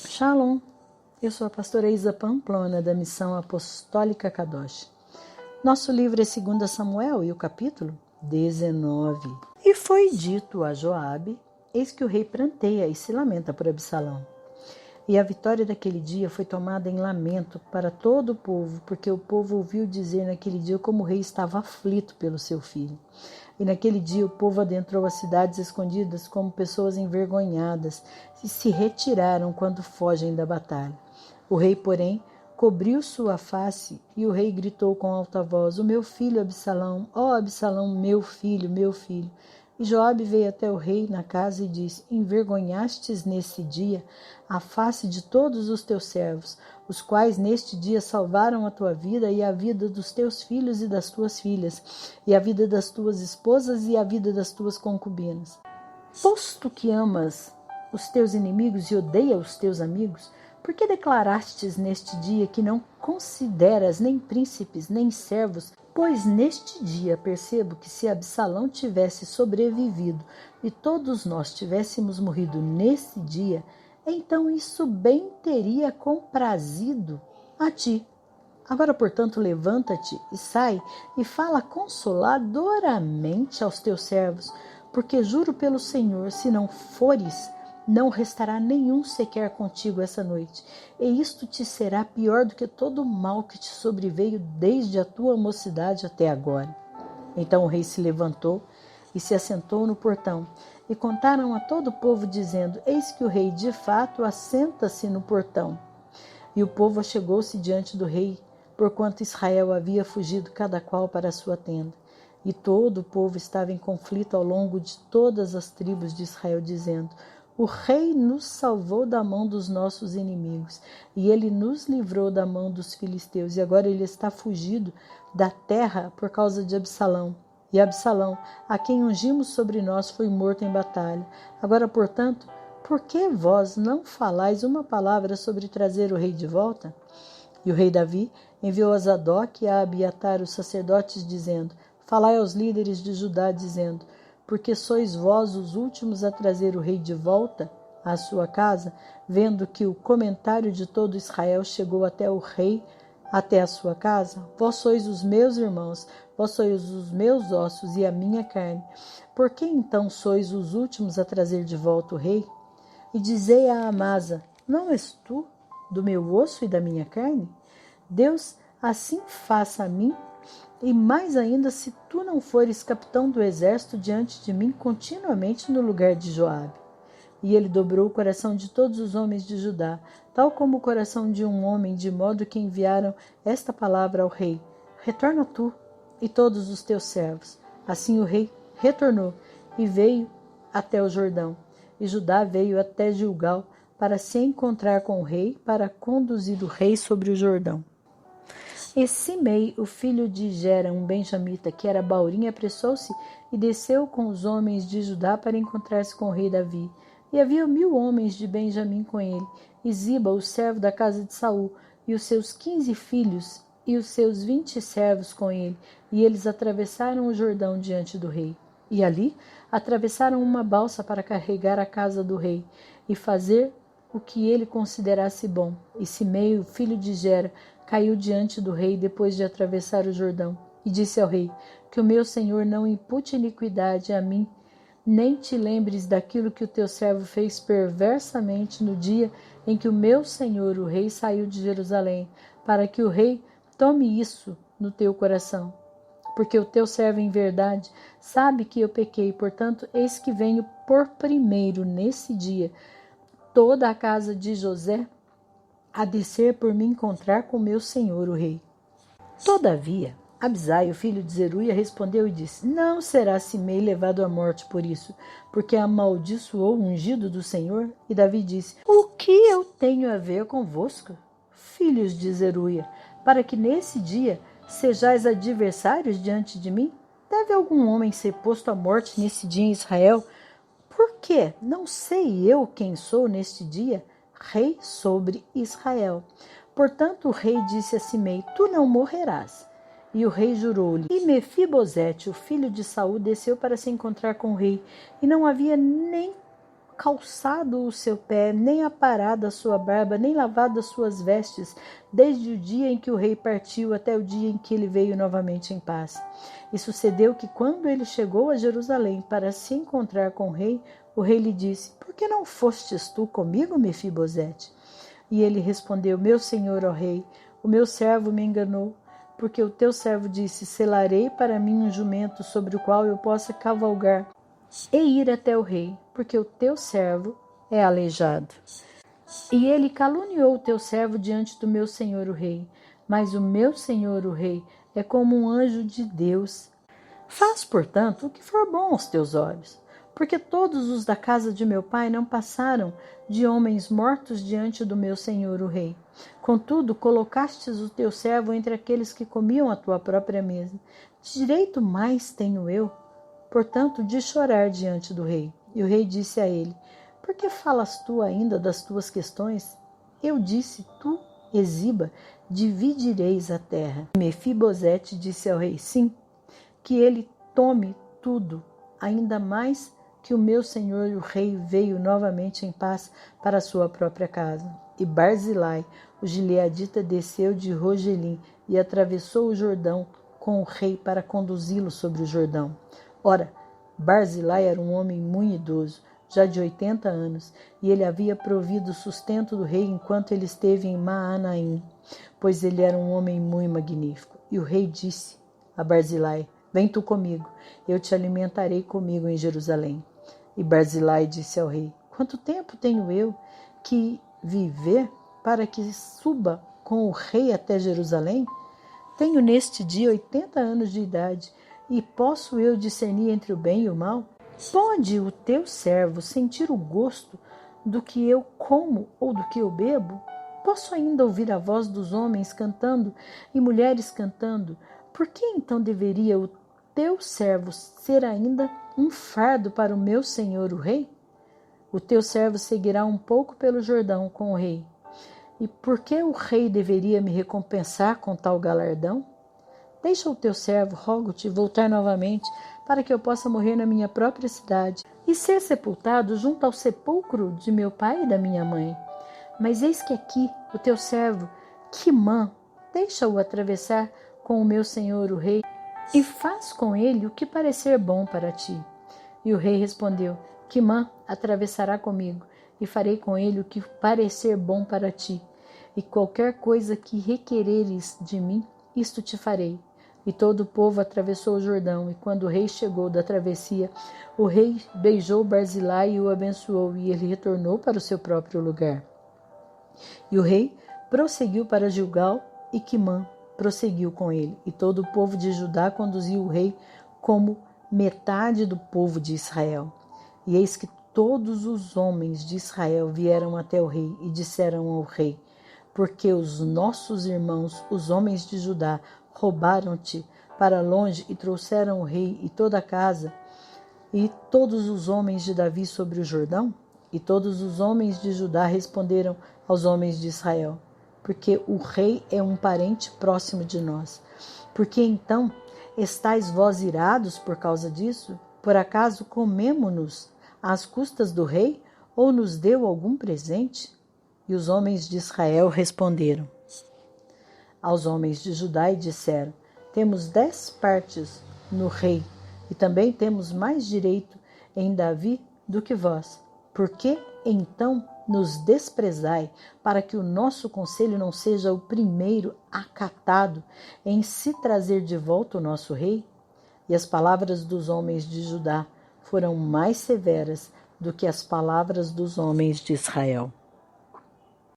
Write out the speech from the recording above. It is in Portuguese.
Shalom, eu sou a pastora Isa Pamplona da Missão Apostólica Kadosh. Nosso livro é 2 Samuel e o capítulo 19. E foi dito a Joabe, eis que o rei pranteia e se lamenta por Absalão. E a vitória daquele dia foi tomada em lamento para todo o povo, porque o povo ouviu dizer naquele dia como o rei estava aflito pelo seu filho. E naquele dia o povo adentrou as cidades escondidas como pessoas envergonhadas e se retiraram quando fogem da batalha. O rei, porém, cobriu sua face e o rei gritou com alta voz: "O meu filho Absalão, ó Absalão, meu filho, meu filho." E Joabe veio até o rei na casa e disse: "Envergonhastes nesse dia a face de todos os teus servos, os quais neste dia salvaram a tua vida e a vida dos teus filhos e das tuas filhas, e a vida das tuas esposas e a vida das tuas concubinas. Posto que amas os teus inimigos e odeia os teus amigos, por que declarastes neste dia que não consideras nem príncipes, nem servos? Pois neste dia percebo que se Absalão tivesse sobrevivido e todos nós tivéssemos morrido nesse dia, então isso bem teria comprazido a ti. Agora, portanto, levanta-te e sai e fala consoladoramente aos teus servos, porque juro pelo Senhor, se não fores, não restará nenhum sequer contigo essa noite, e isto te será pior do que todo o mal que te sobreveio desde a tua mocidade até agora." Então o rei se levantou e se assentou no portão, e contaram a todo o povo, dizendo: "Eis que o rei de fato assenta-se no portão." E o povo achegou-se diante do rei, porquanto Israel havia fugido cada qual para a sua tenda. E todo o povo estava em conflito ao longo de todas as tribos de Israel, dizendo: "O rei nos salvou da mão dos nossos inimigos, e ele nos livrou da mão dos filisteus, e agora ele está fugido da terra por causa de Absalão. E Absalão, a quem ungimos sobre nós, foi morto em batalha. Agora, portanto, por que vós não falais uma palavra sobre trazer o rei de volta?" E o rei Davi enviou a Zadok e a Abiatar, os sacerdotes, dizendo: "Falai aos líderes de Judá, dizendo: porque sois vós os últimos a trazer o rei de volta à sua casa, vendo que o comentário de todo Israel chegou até o rei, até a sua casa? Vós sois os meus irmãos, vós sois os meus ossos e a minha carne. Por que então sois os últimos a trazer de volta o rei? E dizei a Amasa: não és tu do meu osso e da minha carne? Deus assim faça a mim, e mais ainda se tu não fores capitão do exército diante de mim continuamente no lugar de Joabe." E ele dobrou o coração de todos os homens de Judá, tal como o coração de um homem, de modo que enviaram esta palavra ao rei: "Retorna tu e todos os teus servos." Assim o rei retornou e veio até o Jordão. E Judá veio até Gilgal para se encontrar com o rei, para conduzir o rei sobre o Jordão. E Simei, o filho de Gera, um benjamita, que era baurim, apressou-se e desceu com os homens de Judá para encontrar-se com o rei Davi. E havia 1000 homens de Benjamim com ele, e Ziba, o servo da casa de Saul, e os seus 15 filhos, e os seus 20 servos com ele, e eles atravessaram o Jordão diante do rei. E ali atravessaram uma balsa para carregar a casa do rei, e fazer o que ele considerasse bom. E Simei, o filho de Gera, caiu diante do rei depois de atravessar o Jordão, e disse ao rei: "Que o meu senhor não impute iniquidade a mim, nem te lembres daquilo que o teu servo fez perversamente no dia em que o meu senhor, o rei, saiu de Jerusalém, para que o rei tome isso no teu coração. Porque o teu servo, em verdade, sabe que eu pequei, portanto, eis que venho por primeiro nesse dia toda a casa de José a descer por me encontrar com meu senhor, o rei." Todavia, Abisai, o filho de Zeruia, respondeu e disse: "Não será Simei levado à morte por isso, porque amaldiçoou o ungido do Senhor?" E Davi disse: "O que eu tenho a ver convosco, filhos de Zeruia, para que nesse dia sejais adversários diante de mim? Deve algum homem ser posto à morte nesse dia em Israel? Por quê? Não sei eu quem sou neste dia? Rei sobre Israel." Portanto o rei disse a Simei: "Tu não morrerás." E o rei jurou-lhe. E Mefibosete, o filho de Saul, desceu para se encontrar com o rei, e não havia nem calçado o seu pé, nem aparado a sua barba, nem lavado as suas vestes, desde o dia em que o rei partiu até o dia em que ele veio novamente em paz. E sucedeu que, quando ele chegou a Jerusalém para se encontrar com o rei lhe disse: Por que não fostes tu comigo, Mefibosete? E ele respondeu: Meu senhor, ó rei, o meu servo me enganou, porque o teu servo disse: Selarei para mim um jumento sobre o qual eu possa cavalgar e ir até o rei, porque o teu servo é aleijado. E ele caluniou o teu servo diante do meu senhor o rei. Mas o meu senhor o rei é como um anjo de Deus. Faz, portanto, o que for bom aos teus olhos, porque todos os da casa de meu pai não passaram de homens mortos diante do meu senhor o rei. Contudo, colocastes o teu servo entre aqueles que comiam a tua própria mesa. De direito mais tenho eu, portanto, de chorar diante do rei. E o rei disse a ele: Por que falas tu ainda das tuas questões? Eu disse: Tu, Eziba, dividireis a terra. Mefibosete disse ao rei: Sim, que ele tome tudo, ainda mais que o meu senhor o rei veio novamente em paz para a sua própria casa. E Barzilai, o gileadita, desceu de Rogelim e atravessou o Jordão com o rei para conduzi-lo sobre o Jordão. Ora, Barzilai era um homem muito idoso, já de 80 anos, e ele havia provido o sustento do rei enquanto ele esteve em Maanaim, pois ele era um homem muito magnífico. E o rei disse a Barzilai: Vem tu comigo, eu te alimentarei comigo em Jerusalém. E Barzilai disse ao rei: Quanto tempo tenho eu que viver para que suba com o rei até Jerusalém? Tenho neste dia 80 anos de idade, e posso eu discernir entre o bem e o mal? Pode o teu servo sentir o gosto do que eu como ou do que eu bebo? Posso ainda ouvir a voz dos homens cantando e mulheres cantando? Por que então deveria o teu servo ser ainda um fardo para o meu senhor o rei? O teu servo seguirá um pouco pelo Jordão com o rei. E por que o rei deveria me recompensar com tal galardão? Deixa o teu servo, rogo-te, voltar novamente, para que eu possa morrer na minha própria cidade e ser sepultado junto ao sepulcro de meu pai e da minha mãe. Mas eis que aqui o teu servo, Quimã, deixa-o atravessar com o meu senhor o rei e faz com ele o que parecer bom para ti. E o rei respondeu: Quimã atravessará comigo e farei com ele o que parecer bom para ti. E qualquer coisa que requereres de mim, isto te farei. E todo o povo atravessou o Jordão, e quando o rei chegou da travessia, o rei beijou Barzilai e o abençoou, e ele retornou para o seu próprio lugar. E o rei prosseguiu para Gilgal, e Quimã prosseguiu com ele. E todo o povo de Judá conduziu o rei como metade do povo de Israel. E eis que todos os homens de Israel vieram até o rei e disseram ao rei: Porque os nossos irmãos, os homens de Judá, roubaram-te para longe e trouxeram o rei e toda a casa e todos os homens de Davi sobre o Jordão? E todos os homens de Judá responderam aos homens de Israel: Porque o rei é um parente próximo de nós. Porque então estáis vós irados por causa disso? Por acaso comemo-nos às custas do rei, ou nos deu algum presente? E os homens de Israel responderam aos homens de Judá e disseram: Temos 10 partes no rei, e também temos mais direito em Davi do que vós. Por que então nos desprezai, para que o nosso conselho não seja o primeiro acatado em se trazer de volta o nosso rei? E as palavras dos homens de Judá foram mais severas do que as palavras dos homens de Israel.